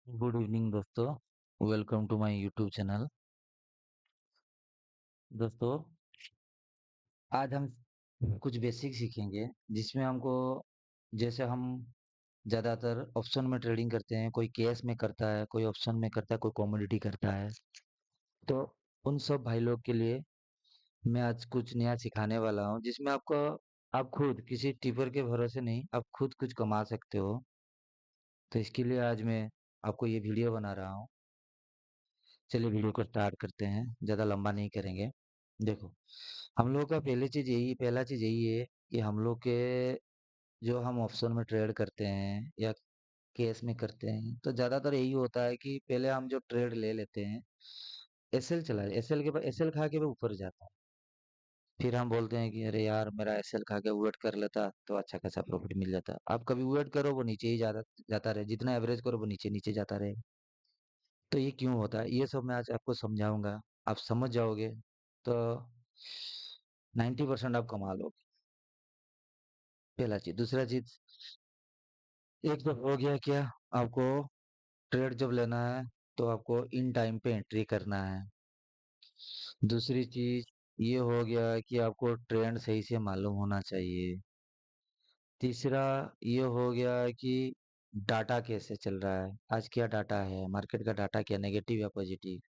Good evening दोस्तों। Welcome to my YouTube channel. दोस्तों, आज हम कुछ बेसिक सीखेंगे जिसमें हमको, जैसे हम ज़्यादातर ऑप्शन में ट्रेडिंग करते हैं, कोई कैश में करता है, कोई ऑप्शन में करता है, कोई कमोडिटी करता है। तो उन सब भाई लोग के लिए मैं आज कुछ नया सिखाने वाला हूँ जिसमें आपको, आप खुद किसी टिपर के भरोसे नहीं, आप खुद कुछ कमा सकते हो। तो इसके लिए आज मैं आपको ये वीडियो बना रहा हूँ। चलिए वीडियो को स्टार्ट करते हैं, ज़्यादा लंबा नहीं करेंगे। देखो, हम लोगों का पहला चीज़ यही है कि हम लोग के, जो हम ऑप्शन में ट्रेड करते हैं या कैश में करते हैं, तो ज़्यादातर यही होता है कि पहले हम जो ट्रेड ले लेते हैं, एसएल चला, एसएल के बाद एसएल खा के वो ऊपर जाता है। फिर हम बोलते हैं कि अरे यार, मेरा एसएल खा के वेट कर लेता तो अच्छा खासा प्रॉफिट मिल जाता। आप कभी वेट करो, वो नीचे ही जाता जाता रहे, जितना एवरेज करो वो नीचे नीचे जाता रहे। तो ये क्यों होता है, ये सब मैं आज आपको समझाऊंगा। आप समझ जाओगे तो 90% आप कमा लोगे। पहला चीज। दूसरा चीज, एक तो हो गया क्या, आपको ट्रेड जब लेना है तो आपको इन टाइम पे एंट्री करना है। दूसरी चीज ये हो गया कि आपको ट्रेंड सही से मालूम होना चाहिए। तीसरा ये हो गया कि डाटा कैसे चल रहा है, आज क्या डाटा है, मार्केट का डाटा क्या, नेगेटिव या पॉजिटिव।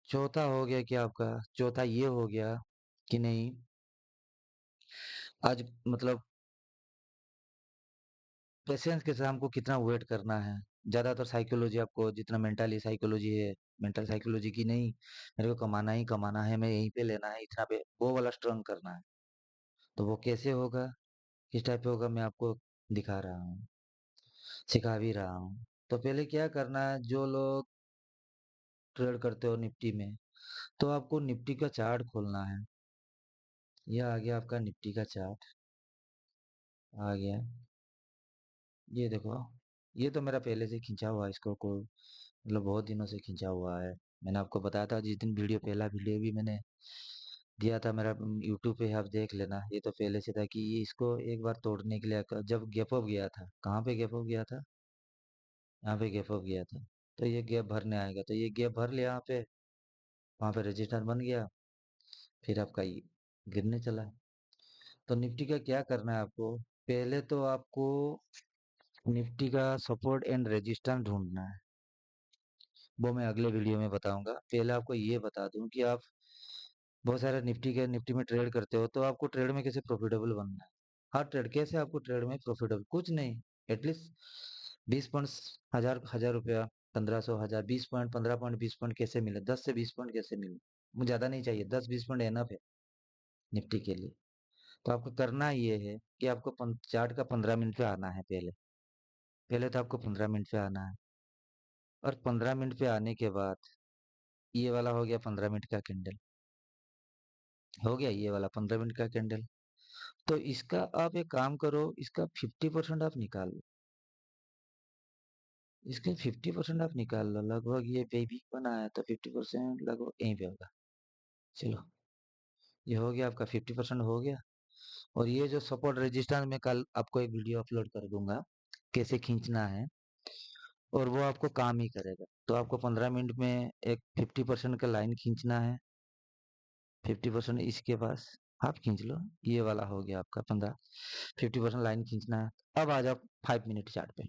चौथा हो गया कि आपका, चौथा ये हो गया कि नहीं, आज मतलब पेशेंस के साथ हमको कितना वेट करना है। ज्यादातर साइकोलॉजी, आपको जितना मेंटली साइकोलॉजी है, मेंटल साइकोलॉजी की नहीं, मेरे को कमाना ही कमाना है, मैं यहीं पे लेना है, इतना पे वो वाला स्ट्रॉन्ग करना है। तो वो कैसे होगा, किस टाइप पे होगा, मैं आपको दिखा रहा हूँ, सिखा भी रहा हूँ। तो पहले क्या करना है, जो लोग ट्रेड करते हो निफ्टी में, तो आपको निफ्टी का चार्ट खोलना है। यह आ गया आपका निफ्टी का चार्ट, आ गया। ये देखो, ये तो मेरा पहले से खींचा हुआ है, इसको कोई मतलब बहुत दिनों से खींचा हुआ है। मैंने आपको बताया था जिस दिन वीडियो, पहला वीडियो भी मैंने दिया था मेरा यूट्यूब पे, आप देख लेना। ये तो पहले से था कि ये, इसको एक बार तोड़ने के लिए जब गैप अप गया था, कहाँ पे गैप अप गया था, यहाँ पे गैप अप गया था। तो ये गैप भरने आएगा, तो ये गैप भर लिया यहाँ पे, वहाँ पे रजिस्टर बन गया, फिर आपका ये गिरने चला। तो निफ्टी का क्या करना है आपको, पहले तो आपको निफ्टी का सपोर्ट एंड रेजिस्टेंस ढूंढना है। वो मैं अगले वीडियो में बताऊंगा। पहले आपको ये बता दूं कि आप बहुत सारे निफ्टी में ट्रेड करते हो, तो आपको ट्रेड में कैसे प्रॉफिटेबल बनना है। हर ट्रेड कैसे आपको ट्रेड में प्रॉफिटेबल, कुछ नहीं, एटलीस्ट 20 पॉइंट, हजार रुपया, 1500, 1000, 20 पॉइंट, 15 पॉइंट, 20 पॉइंट कैसे मिले, 10 से 20 पॉइंट कैसे मिले। मुझे ज्यादा नहीं चाहिए, 10-20 पॉइंट एनफ है निफ्टी के लिए। तो आपको करना ये है कि आपको चार्ट का 15 मिनट पे आना है। पहले पहले तो आपको 15 मिनट पे आना है, और 15 मिनट पे आने के बाद ये वाला हो गया 15 मिनट का कैंडल, हो गया ये वाला 15 मिनट का कैंडल। तो इसका आप एक काम करो, इसका 50% आप निकाल लो, इसके 50% आप निकाल लो। लगभग ये बेबी बना है तो 50% लगभग यहीं पे होगा। चलो, ये हो गया आपका, 50% हो गया। और ये जो सपोर्ट रेजिस्टेंस, मैं कल आपको एक वीडियो अपलोड कर दूंगा कैसे खींचना है, और वो आपको काम ही करेगा। तो आपको 15 मिनट में एक 50% का लाइन खींचना है। 50% इसके पास आप खींच लो, ये वाला हो गया आपका 50% लाइन खींचना है। अब आ जाओ 5 मिनट चार्ट पे,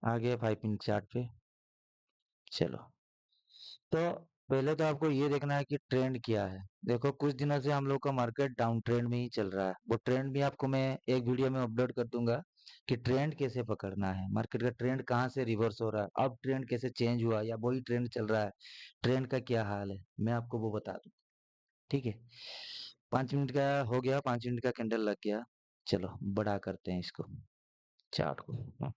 आ गया 5 मिनट चार्ट पे। चलो, तो पहले तो आपको ये देखना है कि ट्रेंड क्या है। देखो, कुछ दिनों से हम लोग का मार्केट डाउन ट्रेंड में ही चल रहा है। वो ट्रेंड भी आपको मैं एक वीडियो में अपलोड कर दूंगा कि ट्रेंड कैसे पकड़ना है, मार्केट का ट्रेंड कहाँ से रिवर्स हो रहा है, अब ट्रेंड कैसे चेंज हुआ या वही ट्रेंड चल रहा है, ट्रेंड का क्या हाल है, मैं आपको वो बता दूँ। ठीक है, 5 मिनट का हो गया, 5 मिनट का कैंडल लग गया। चलो बड़ा करते हैं इसको, चार्ट को।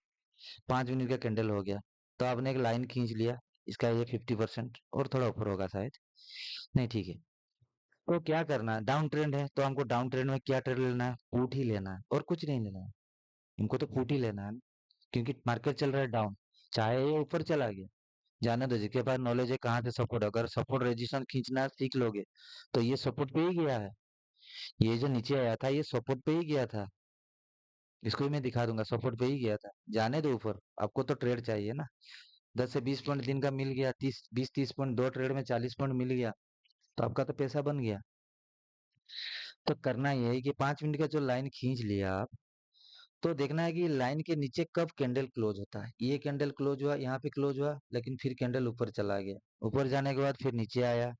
5 मिनट का कैंडल हो गया, तो आपने एक लाइन खींच लिया, इसका ये 50% और थोड़ा ऊपर होगा शायद, नहीं ठीक है। तो क्या करना है, डाउन ट्रेंड है तो हमको डाउन ट्रेंड में क्या ट्रेड लेना है, पुट ही लेना है और कुछ नहीं लेना है। हमको तो पुट ही लेना है ना, क्योंकि मार्केट चल रहा है डाउन, चाहे ये ऊपर चला गया, जाने दो। जिसके पास नॉलेज है कहाँ से सपोर्ट, अगर सपोर्ट रेजिस्टेंस खींचना सीख लोगे तो ये सपोर्ट पे ही गया है, ये जो नीचे आया था ये सपोर्ट पे ही गया था। इसको भी मैं दिखा दूंगा, सपोर्ट पे ही गया था, जाने दो ऊपर, आपको तो ट्रेड चाहिए ना। 10 से 20 पॉइंट दिन का मिल गया, 30 20 30 पॉइंट, 2 ट्रेड में 40 पॉइंट मिल गया, तो आपका तो पैसा बन गया। तो करना ये है कि 5 मिनट का जो लाइन खींच लिया आप, तो देखना है कि लाइन के नीचे कब कैंडल क्लोज होता है। ये कैंडल क्लोज हुआ, यहाँ पे क्लोज हुआ, लेकिन फिर कैंडल ऊपर चला गया, ऊपर जाने के बाद फिर नीचे आया,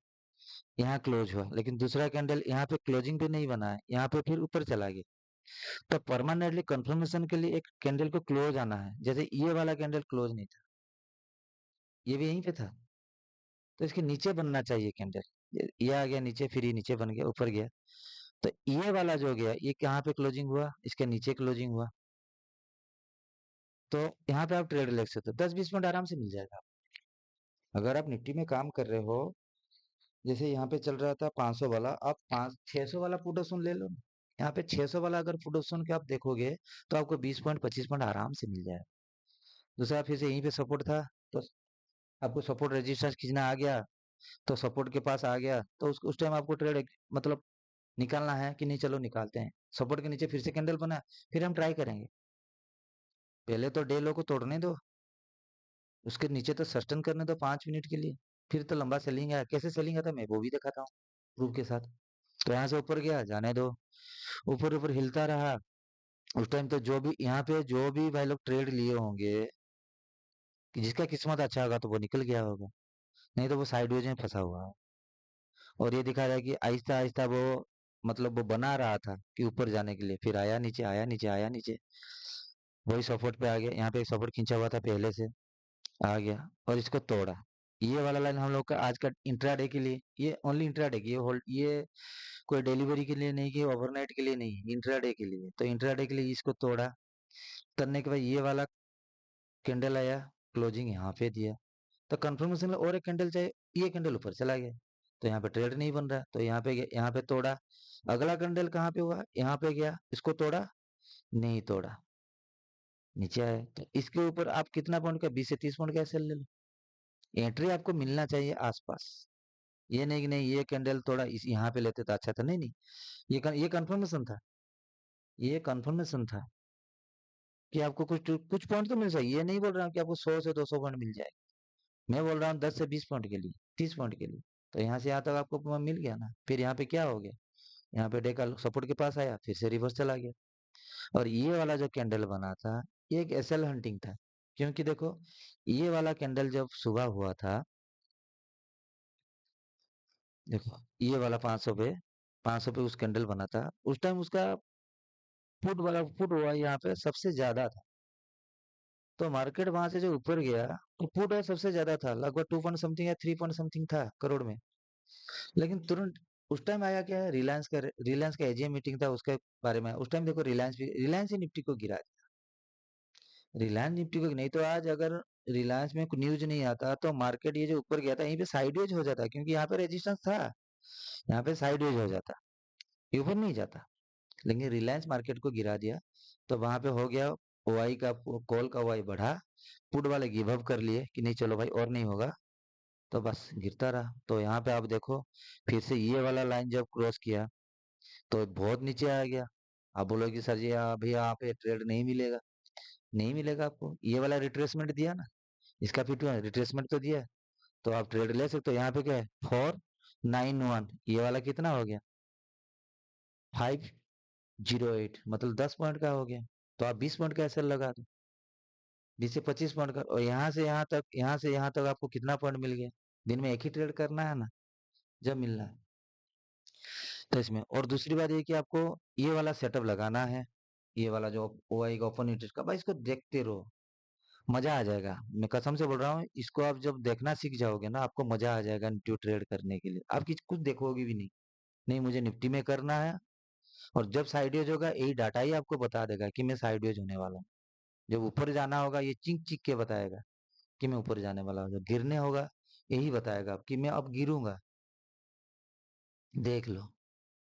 यहाँ क्लोज हुआ, लेकिन दूसरा कैंडल यहाँ पे क्लोजिंग पे नहीं बना है, यहाँ पे फिर ऊपर चला गया। तो परमानेंटली कंफर्मेशन के लिए एक कैंडल को क्लोज आना है, जैसे ये वाला कैंडल क्लोज नहीं था, ये भी यहीं पे था, तो इसके नीचे बनना चाहिए कैंडल। ये आ गया नीचे, फिर ये नीचे बन गया, ऊपर गया, तो ये वाला जो गया, ये कहाँ पे क्लोजिंग हुआ, इसके नीचे क्लोजिंग हुआ, तो यहाँ पे आप ट्रेड ले सकते हो, 10 20 मिनट आराम से मिल जाएगा। अगर आप निफ्टी में काम कर रहे हो, जैसे यहाँ पे चल रहा था 500 वाला, आप 600 वाला पुट ऑप्शन ले लो। यहाँ पे 600 वाला अगर पुट ऑप्शन के आप देखोगे, तो आपको 20 पॉइंट 25 पॉइंट आराम से मिल जाएगा। दूसरा फिर से यहीं पे सपोर्ट था, तो आपको सपोर्ट रेजिस्टेंस खींचना आ गया, तो सपोर्ट के पास आ गया, तो उस टाइम आपको ट्रेड मतलब निकालना है कि नहीं, चलो निकालते हैं। सपोर्ट के नीचे फिर से कैंडल बना, फिर हम ट्राई करेंगे। पहले तो डे लो को तोड़ने दो, उसके नीचे तो सस्टेन करने दो 5 मिनट के लिए, फिर तो लंबा सेलिंग है। कैसे सेलिंग आता है मैं वो भी दिखाता हूँ प्रूफ के साथ। तो यहाँ से ऊपर गया, जाने दो, ऊपर ऊपर हिलता रहा। उस टाइम तो जो भी यहाँ पे जो भी भाई लोग ट्रेड लिए होंगे, कि जिसका किस्मत अच्छा होगा तो वो निकल गया होगा, नहीं तो वो साइडवेज में फंसा हुआ है। और ये दिखा रहा है कि आहिस्ता आहिस्ता वो मतलब वो बना रहा था कि ऊपर जाने के लिए, फिर आया नीचे, आया नीचे, आया नीचे, वही सपोर्ट पे आ गया। यहाँ पे एक सपोर्ट खींचा हुआ था पहले से, आ गया और इसको तोड़ा। ये वाला लाइन हम लोग का आज का इंट्राडे के लिए, ये ओनली इंट्राडे की, ये होल्ड, ये कोई डिलीवरी के लिए नहीं, कि ओवरनाइट के लिए नहीं, इंट्राडे के लिए। तो इंट्राडे के लिए इसको तोड़ा, करने के बाद ये वाला कैंडल आया, क्लोजिंग यहाँ पे दिया, तो कंफर्मेशन में और एक कैंडल चाहिए, ये कैंडल ऊपर चला गया, तो यहाँ पे ट्रेड नहीं बन रहा, तो यहाँ पे गया, यहाँ पे तोड़ा। अगला कैंडल कहाँ पे हुआ, यहाँ पे गया, इसको तोड़ा, नहीं तोड़ा, नीचे आया। तो इसके ऊपर आप कितना पॉइंट का, 20 से 30 पॉइंट का एसएल ले लो। एंट्री आपको मिलना चाहिए आसपास, ये नहीं कि नहीं ये कैंडल तोड़ा इस यहाँ पे लेते तो अच्छा था, नहीं नहीं, ये कंफर्मेशन था, ये कंफर्मेशन था कि आपको कुछ पॉइंट तो मिल जाए। ये नहीं बोल रहा हूँ कि आपको 100 से 200 पॉइंट मिल जाए, मैं बोल रहा हूँ 10 से 20 पॉइंट के लिए, 30 पॉइंट के लिए। तो यहाँ से यहाँ तक आपको मिल गया ना, फिर यहाँ पे क्या हो गया, यहाँ पे डे का सपोर्ट के पास आया, फिर से रिवर्स चला गया। और ये वाला जो कैंडल बना था, ये एक एसएल हंटिंग था, क्योंकि देखो ये वाला कैंडल जब सुबह हुआ था, देखो ये वाला 500 पे उस कैंडल बना था, उस टाइम उसका पुट वाला पुट हुआ यहाँ पे सबसे ज्यादा था। तो मार्केट वहां से जो ऊपर गया, तो पुट है सबसे ज्यादा था, लगभग 2 पॉइंट समथिंग या 3 पॉइंट समथिंग था करोड़ में। लेकिन तुरंत उस टाइम आया क्या है, रिलायंस का एजीएम मीटिंग था उसके बारे में, उस टाइम देखो रिलायंस ही निफ्टी को गिरा दिया। रिलायंस निफ्टी को नहीं, तो आज अगर रिलायंस में कोई न्यूज नहीं आता, तो मार्केट ये जो ऊपर गया था, यहीं पे साइडवेज हो जाता, क्योंकि यहाँ पे रेजिस्टेंस था, यहाँ पे साइडवेज हो जाता, ये ऊपर नहीं जाता। लेकिन रिलायंस मार्केट को गिरा दिया, तो वहां पे हो गया, ओआई का कॉल का ओआई बढ़ा, पुट वाले गिव अप कर लिए कि नहीं चलो भाई और नहीं होगा, तो बस गिरता रहा। तो यहाँ पे आप देखो, फिर से ये वाला लाइन जब क्रॉस किया, तो बहुत नीचे आ गया। आप बोलोगे कि सर जी अभी यहाँ पे ट्रेड नहीं मिलेगा, नहीं मिलेगा आपको, ये वाला रिट्रेसमेंट दिया ना, इसका फिर रिट्रेसमेंट तो दिया, तो आप ट्रेड ले सकते हो। यहाँ पे क्या है, 491, ये वाला कितना हो गया, 508, मतलब 10 पॉइंट का हो गया। तो आप 20 पॉइंट का एसएल लगा दो, 20 से 25 पॉइंट का, और यहाँ से यहाँ तक आपको कितना पॉइंट मिल गया। दिन में एक ही ट्रेड करना है ना, जब मिलना है। तो इसमें और दूसरी बात ये कि आपको ये वाला सेटअप लगाना है, ये वाला जो ओआई का ओपन इंटरेस्ट का, भाई इसको देखते रहो, मजा आ जाएगा। मैं कसम से बोल रहा हूँ, इसको आप जब देखना सीख जाओगे ना, आपको मजा आ जाएगा निफ्टी ट्रेड करने के लिए, आप कुछ देखोगे भी नहीं, नहीं मुझे निफ्टी में करना है। और जब साइडवेज होगा, यही डाटा ही आपको बता देगा कि मैं साइडवेज होने वाला हूँ। जब ऊपर जाना होगा, ये चिंक चिक के बताएगा कि मैं ऊपर जाने वाला हूँ। जब गिरने होगा, यही बताएगा कि मैं अब गिरूंगा। देख लो,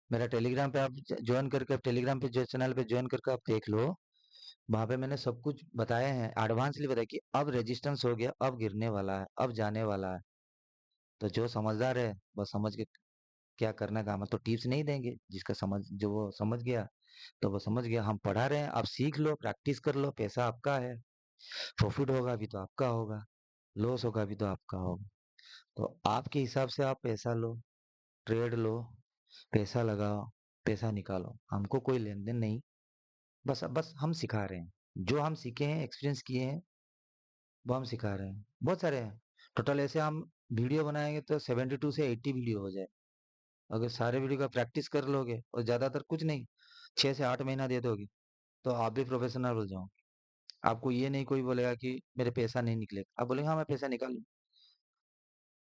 मेरा टेलीग्राम पे आप ज्वाइन करके, टेलीग्राम पे जो चैनल पे ज्वाइन करके आप देख लो, वहां पे मैंने सब कुछ बताया है, एडवांसली बताया कि अब रेजिस्टेंस हो गया, अब गिरने वाला है, अब जाने वाला है। तो जो समझदार है बस समझ के क्या करना काम है, तो टिप्स नहीं देंगे। जिसका समझ जो वो समझ गया तो वो समझ गया, हम पढ़ा रहे हैं, आप सीख लो, प्रैक्टिस कर लो, पैसा आपका है। प्रॉफिट होगा भी तो आपका होगा, लॉस होगा भी तो आपका होगा। तो आपके हिसाब से आप पैसा लो, ट्रेड लो, पैसा लगाओ, पैसा निकालो, हमको कोई लेन देन नहीं। बस बस हम सिखा रहे हैं, जो हम सीखे हैं, एक्सपीरियंस किए हैं, वो हम सिखा रहे हैं। बहुत सारे हैं, टोटल ऐसे हम वीडियो बनाएंगे तो 72 से 80 वीडियो हो जाए। अगर सारे वीडियो का प्रैक्टिस कर लोगे और ज्यादातर कुछ नहीं, 6 से 8 महीना दे दोगे, तो आप भी प्रोफेशनल हो जाओ। आपको ये नहीं कोई बोलेगा कि मेरे पैसा नहीं निकलेगा, आप बोलेंगे हाँ मैं पैसा निकाल लूँ,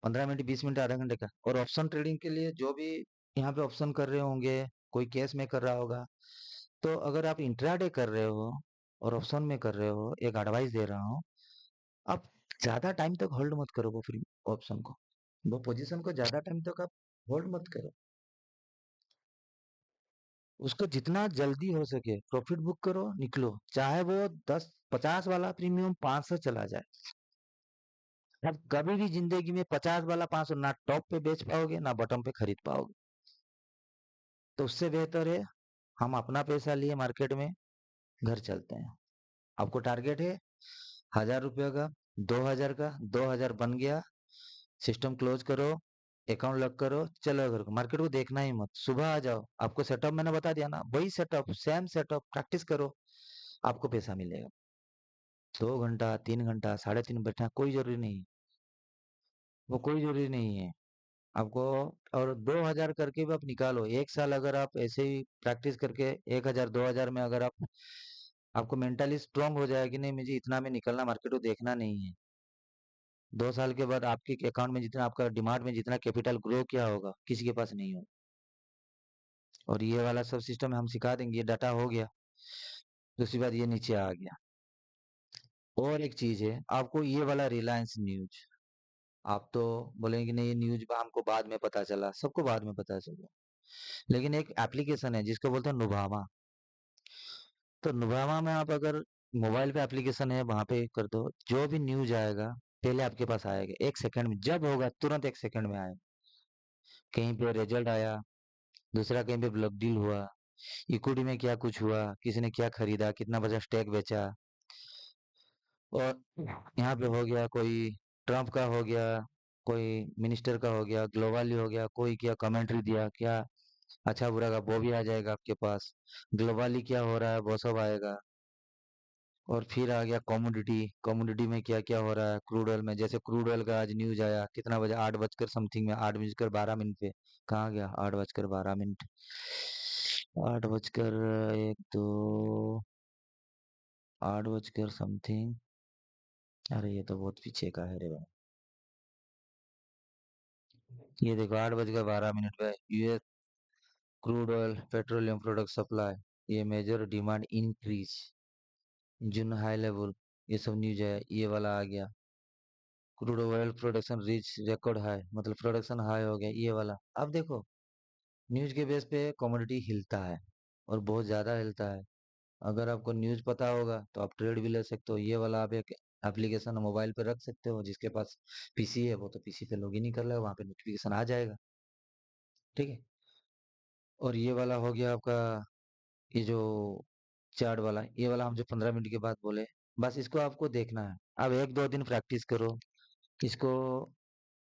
15 मिनट, 20 मिनट, आधा घंटे का। और ऑप्शन ट्रेडिंग के लिए जो भी यहाँ पे ऑप्शन कर रहे होंगे, कोई कैश में कर रहा होगा, तो अगर आप इंट्राडे कर रहे हो और ऑप्शन में कर रहे हो, एक एडवाइस दे रहा हूँ, आप ज्यादा टाइम तक होल्ड मत करो वो फ्री ऑप्शन को, वो पोजीशन को ज्यादा टाइम तक आप होल्ड मत करो। उसको जितना जल्दी हो सके प्रॉफिट बुक करो, निकलो, चाहे वो 10 50 वाला प्रीमियम 500 चला जाए। आप कभी भी जिंदगी में 50 वाला 500 ना टॉप पे बेच पाओगे ना बॉटम पे खरीद पाओगे। तो उससे बेहतर है हम अपना पैसा लिए मार्केट में घर चलते हैं। आपको टारगेट है 1000 रुपये का, 2000 का, 2000 बन गया, सिस्टम क्लोज करो, अकाउंट लॉक करो, चलो घर को, मार्केट को देखना ही मत, सुबह आ जाओ। आपको सेटअप मैंने बता दिया ना, वही सेटअप, सेम सेटअप प्रैक्टिस करो, आपको पैसा मिलेगा। 2 घंटा, 3 घंटा, 3.5 बैठना कोई जरूरी नहीं है, वो कोई जरूरी नहीं है आपको। और 2000 करके भी आप निकालो, 1 साल अगर आप ऐसे ही प्रैक्टिस करके 1000 2000 में अगर आप, आपको मेंटली स्ट्रांग हो जाए कि नहीं मुझे इतना में निकलना, मार्केट को देखना नहीं है। 2 साल के बाद आपके अकाउंट में जितना, आपका डिमांड में जितना कैपिटल ग्रो किया होगा, किसी के पास नहीं होगा। और ये वाला सब सिस्टम हम सिखा देंगे, ये डाटा हो गया। दूसरी बात, ये नीचे आ गया। और एक चीज है, आपको ये वाला रिलायंस न्यूज, आप तो बोलेंगे कि नहीं ये न्यूज हमको बाद में पता चला, सबको बाद में पता चला, लेकिन एक एप्लीकेशन है जिसको बोलते हैं नुभामा। तो नुभामा में आप अगर मोबाइल पे एप्लीकेशन है, वहां पे कर दो, जो भी न्यूज आएगा पहले आपके पास आएगा, 1 सेकंड में, जब होगा तुरंत 1 सेकंड में आएगा। कहीं पे रिजल्ट आया, दूसरा कहीं पे ब्लॉक डील हुआ, इक्विटी में क्या कुछ हुआ, किसी ने क्या खरीदा, कितना बचा स्टैक बेचा, और यहाँ पे हो गया कोई ट्रम्प का हो गया, कोई मिनिस्टर का हो गया, ग्लोबली हो गया, कोई क्या कमेंट्री दिया क्या, अच्छा बुरा का वो भी आ जाएगा आपके पास। ग्लोबली क्या हो रहा है वो सब आएगा। और फिर आ गया कमोडिटी, कमोडिटी में क्या क्या हो रहा है, क्रूड ऑयल में, जैसे क्रूड ऑयल का आज न्यूज आया, कितना बजे, 8 बजकर समथिंग में, 8 बजकर 12 मिनट पे, कहाँ गया 8 बजकर 12 मिनट, 8 बजकर 1 2, 8 बजकर समथिंग, अरे ये तो बहुत पीछे का है रे भाई। ये देखो 8 बजकर 12 मिनट पे, US crude oil petroleum product supply, ये मेजर डिमांड इंक्रीज, जून हाई लेवल, ये सब न्यूज है, ये वाला आ गया। Crude oil production reach record high, मतलब प्रोडक्शन हाई हो गया, ये वाला। अब देखो न्यूज के बेस पे कमोडिटी हिलता है, और बहुत ज्यादा हिलता है। अगर आपको न्यूज पता होगा तो आप ट्रेड भी ले सकते हो। ये वाला आप एक एप्लीकेशन मोबाइल पे रख सकते हो, जिसके पास पीसी है वो तो पीसी पे लॉगिन ही कर लेगा, वहां पे नोटिफिकेशन आ जाएगा। ठीक है। और ये वाला हो गया आपका, ये जो चार्ट वाला, ये वाला हम जो 15 मिनट के बाद बोले, बस इसको आपको देखना है। अब 1 2 दिन प्रैक्टिस करो इसको,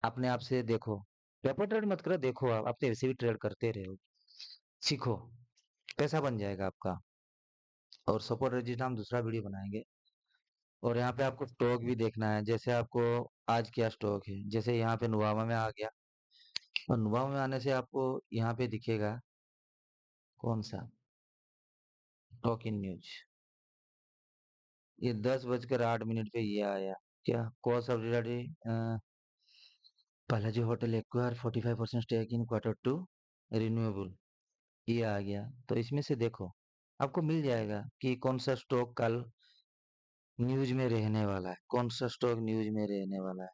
अपने आप से देखो, पेपर ट्रेड मत करो, देखो आप तो ऐसे भी ट्रेड करते रहो, सीखो, पैसा बन जाएगा आपका। और सपोर्ट रजिस्टर हम दूसरा वीडियो बनाएंगे। और यहाँ पे आपको स्टॉक भी देखना है, जैसे आपको आज क्या स्टॉक है, जैसे यहाँ पे नुवामा में आ गया, और नुवामा में आने से आपको यहाँ पे दिखेगा कौन सा, स्टॉक इन न्यूज, ये 10 बजकर 8 मिनट पे ये आया, क्या cost of Balaji hotel acquire 45% stake in Q2 renewable, ये आ गया। तो इसमें से देखो, आपको मिल जाएगा कि कौन सा स्टॉक कल न्यूज में रहने वाला है, कौन सा स्टॉक न्यूज में रहने वाला है।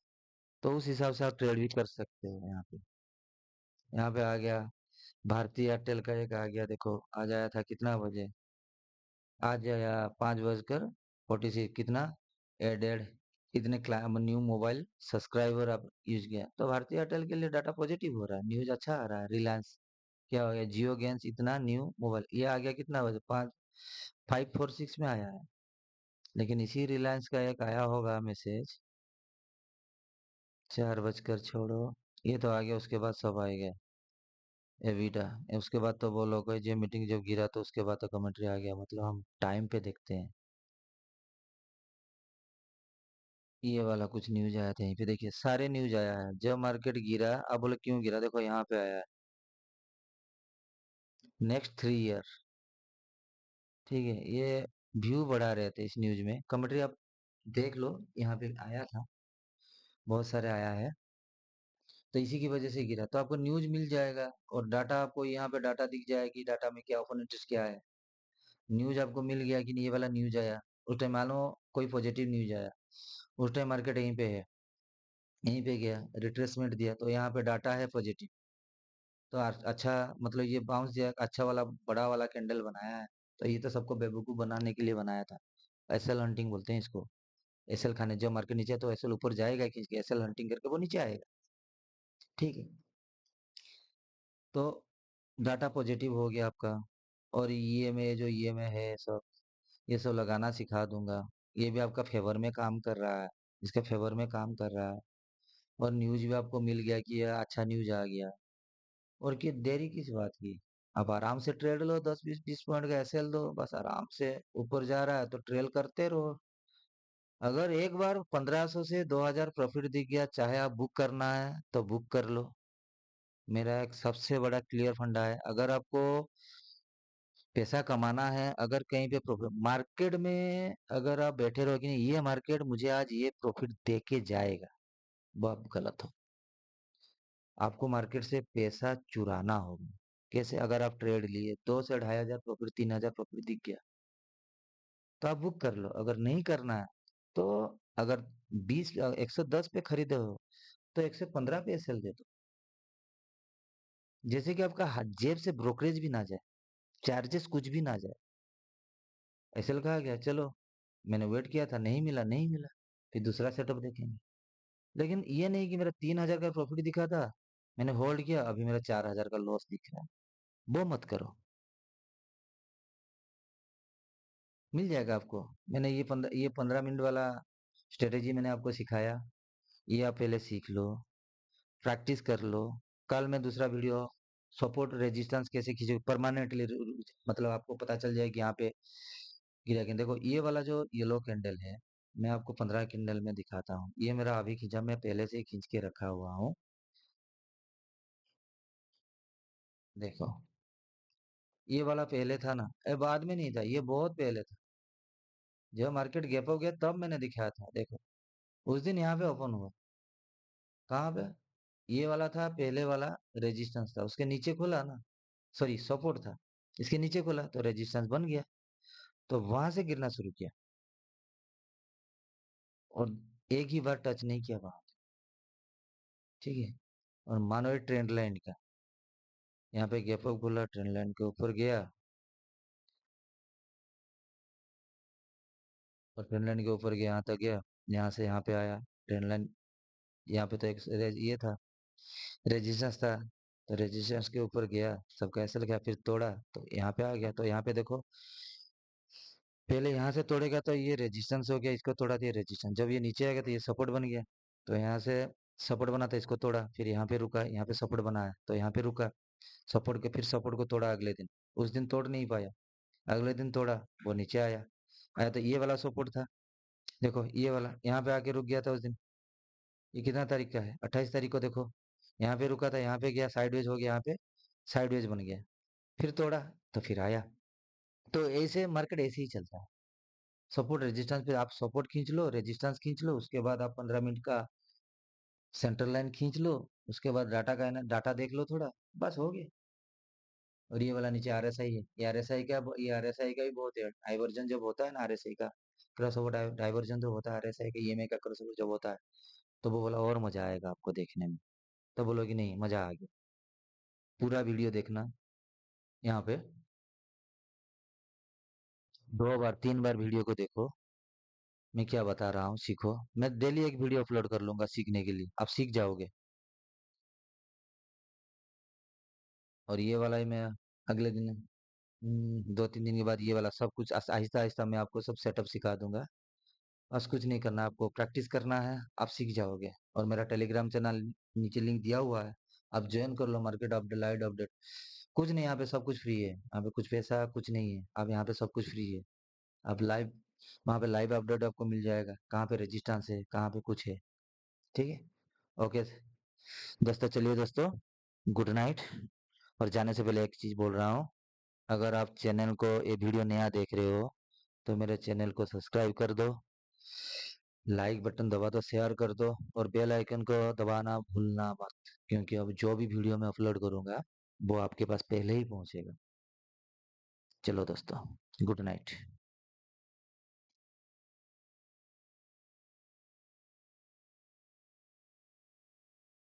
तो उस हिसाब से आप ट्रेड भी कर सकते हो। यहाँ पे, यहाँ पे आ गया भारतीय एयरटेल का, एक आ गया, देखो आज आया था कितना बजे, आज आया 5 बजकर 46, कितना एडेड इतने न्यू मोबाइल सब्सक्राइबर आप यूज किया, तो भारतीय एयरटेल के लिए डाटा पॉजिटिव हो रहा है, न्यूज अच्छा आ रहा है। रिलायंस क्या हो गया, जियो गेंस इतना न्यू मोबाइल, ये आ गया कितना बजे, 5:46 में आया है। लेकिन इसी रिलायंस का एक आया होगा मैसेज, 4 बजकर छोड़ो, ये तो आ गया, उसके बाद सब आएगा एविटा। उसके बाद तो वो लोग जो मीटिंग जब गिरा तो उसके बाद तो कमेंट्री आ गया, मतलब हम टाइम पे देखते हैं। ये वाला कुछ न्यूज आया था यहीं पे, देखिए सारे न्यूज आया है। जब मार्केट गिरा, अब बोले क्यों गिरा, देखो यहाँ पे आया है, नेक्स्ट 3 ईयर। ठीक है, ये व्यू बढ़ा रहे थे इस न्यूज में, कमेंट्री आप देख लो, यहाँ पे आया था, बहुत सारे आया है। तो इसी की वजह से गिरा, तो आपको न्यूज मिल जाएगा और डाटा आपको यहाँ पे डाटा दिख जाएगी, डाटा में क्या ओपन इंटरेस्ट क्या है। न्यूज आपको मिल गया कि नहीं, ये वाला न्यूज आया, उस टाइम मान लो कोई पॉजिटिव न्यूज आया, उस टाइम मार्केट यहीं पे है, यहीं पे गया, रिट्रेसमेंट दिया, तो यहाँ पे डाटा है पॉजिटिव, तो अच्छा, मतलब ये बाउंस दिया, अच्छा वाला बड़ा वाला कैंडल बनाया है। तो ये तो सबको बेवकूफ बनाने के लिए बनाया था, एसएल हंटिंग बोलते हैं इसको। एसएल खाने, जब मार्केट नीचे है तो एसएल ऊपर जाएगा खींच के, एसएल हंटिंग करके वो नीचे आएगा। ठीक है, तो डाटा पॉजिटिव हो गया आपका। और ईएमए, जो ईएमए है सब, ये सब लगाना सिखा दूंगा। ये भी आपका फेवर में काम कर रहा है, इसका फेवर में काम कर रहा है। और न्यूज भी आपको मिल गया कि ये अच्छा न्यूज आ गया। और कि देरी किस बात की, आप आराम से ट्रेड लो, 10-20 पॉइंट का एसएल दो, बस आराम से ऊपर जा रहा है तो ट्रेल करते रहो। अगर एक बार 1500 से 2000 प्रॉफिट दिख गया, चाहे आप बुक करना है तो बुक कर लो। मेरा एक सबसे बड़ा क्लियर फंडा है, अगर आपको पैसा कमाना है, अगर कहीं पे प्रॉफिट मार्केट में अगर आप बैठे रहो कि नहीं, ये मार्केट मुझे आज ये प्रॉफिट दे के जाएगा, वो आप गलत हो। आपको मार्केट से पैसा चुराना होगा। कैसे, अगर आप ट्रेड लिए 2 से 2500 प्रॉफिट, 3000 प्रॉफिट दिख गया, तो आप बुक कर लो। अगर नहीं करना है तो, अगर 110 पे खरीदे हो तो 115 पे सेल दे दो, जैसे कि आपका जेब से ब्रोकरेज भी ना जाए, चार्जेस कुछ भी ना जाए। एसएल कहा गया, चलो मैंने वेट किया था, नहीं मिला, नहीं मिला, फिर दूसरा सेटअप देखेंगे। लेकिन ये नहीं कि मेरा 3000 का प्रॉफिट दिखा था, मैंने होल्ड किया, अभी मेरा 4000 का लॉस दिख रहा है, वो मत करो। मिल जाएगा आपको। मैंने ये 15 मिनट वाला स्ट्रेटेजी मैंने आपको सिखाया, ये आप पहले सीख लो, प्रैक्टिस कर लो। कल मैं दूसरा वीडियो, सपोर्ट रेजिस्टेंस कैसे खींचे परमानेंटली, मतलब आपको पता चल जाए कि यहाँ पे गिरा के, देखो ये वाला जो येलो कैंडल है, मैं आपको 15 कैंडल में दिखाता हूँ, ये मेरा अभी खींचा, मैं पहले से ही खींच के रखा हुआ हूँ। देखो ये वाला पहले था ना, बाद में नहीं था, ये बहुत पहले था, जब मार्केट गैप हो गया तब मैंने दिखाया था। देखो उस दिन यहाँ पे ओपन हुआ, कहाँ पे, ये वाला था पहले वाला, रेजिस्टेंस था, उसके नीचे खुला ना, सॉरी सपोर्ट था, इसके नीचे खुला तो रेजिस्टेंस बन गया, तो वहां से गिरना शुरू किया, और एक ही बार टच नहीं किया वहां। ठीक है, और मानो ये ट्रेंड लाइन का, यहाँ पे गैप अप खुला, ट्रेंड लाइन के ऊपर गया, और ट्रेंड लाइन के ऊपर गया, यहाँ तक गया, यहाँ से यहाँ पे आया, ट्रेंड लाइन, यहाँ पे तो एक ये था, रेजिस्टेंस था, तो रेजिस्टेंस के ऊपर गया, सब कैंसिल गया, फिर तोड़ा तो यहाँ पे आ गया। तो यहाँ पे देखो, पहले यहाँ से तोड़ेगा तो ये रेजिस्टेंस हो गया, इसको तोड़ा दिया रेजिस्टेंस, जब ये नीचे आएगा तो ये सपोर्ट बन गया, तो यहाँ से सपोर्ट बना था, इसको तोड़ा, फिर यहाँ पे रुका, यहाँ पे सपोर्ट बनाया तो यहाँ पे रुका, सपोर्ट के फिर सपोर्ट को तोड़ा अगले दिन, उस दिन तोड़ नहीं पाया, अगले दिन तोड़ा, वो नीचे आया, आया तो ये वाला सपोर्ट था, देखो ये वाला यहाँ पे आके रुक गया था उस दिन। ये कितना तारीख का है, 28 तारीख को, देखो यहाँ पे रुका था, यहाँ पे गया, साइडवेज हो गया, यहाँ पे साइडवेज बन गया, फिर तोड़ा, तो फिर आया। तो ऐसे मार्केट ऐसे ही चलता है, सपोर्ट रेजिस्टेंस पे आप सपोर्ट खींच लो, रेजिस्टेंस खींच लो, उसके बाद आप 15 मिनट का सेंट्रल लाइन खींच लो, उसके बाद डाटा का है ना, डाटा देख लो थोड़ा, बस हो गया। और ये वाला नीचे आरएसआई है, ये आरएसआई का, ये आरएसआई का भी बहुत है, डाइवर्जन जब होता है ना, आरएसआई का क्रॉसओवर डाइवर्जन जो होता है, आरएसआई का ईएमए का क्रॉसओवर जब होता है, तो वो बोला और मजा आएगा आपको देखने में, तो बोलोगे नहीं मजा आ गया। पूरा वीडियो देखना, यहाँ पे 2 बार 3 बार वीडियो को देखो, मैं क्या बता रहा हूँ, सीखो। मैं डेली एक वीडियो अपलोड कर लूंगा सीखने के लिए, आप सीख जाओगे। और ये वाला ही मैं अगले दिन 2-3 दिन के बाद ये वाला सब कुछ आहिस्ता आहिस्ता मैं आपको सब सेटअप सिखा दूंगा। बस कुछ नहीं करना, आपको प्रैक्टिस करना है, आप सीख जाओगे। और मेरा टेलीग्राम चैनल नीचे लिंक दिया हुआ है, आप ज्वाइन कर लो। मार्केट अपडेट, लाइव अपडेट, कुछ नहीं, यहाँ पे सब कुछ फ्री है। यहाँ पे कुछ पैसा कुछ नहीं है, आप यहाँ पे सब कुछ फ्री है। आप लाइव, वहाँ पे लाइव अपडेट आपको मिल जाएगा, कहाँ पे रेजिस्टेंस है, कहाँ पे कुछ है। ठीक है, ओके दोस्तों, चलिए दोस्तों, गुड नाइट। और जाने से पहले एक चीज बोल रहा हूँ, अगर आप चैनल को, ये वीडियो नया देख रहे हो, तो मेरे चैनल को सब्सक्राइब कर दो, लाइक बटन दबा दो, शेयर कर दो, और बेल आइकन को दबाना भूलना मत, क्योंकि अब जो भी वीडियो मैं अपलोड करूंगा वो आपके पास पहले ही पहुंचेगा। चलो दोस्तों, गुड नाइट।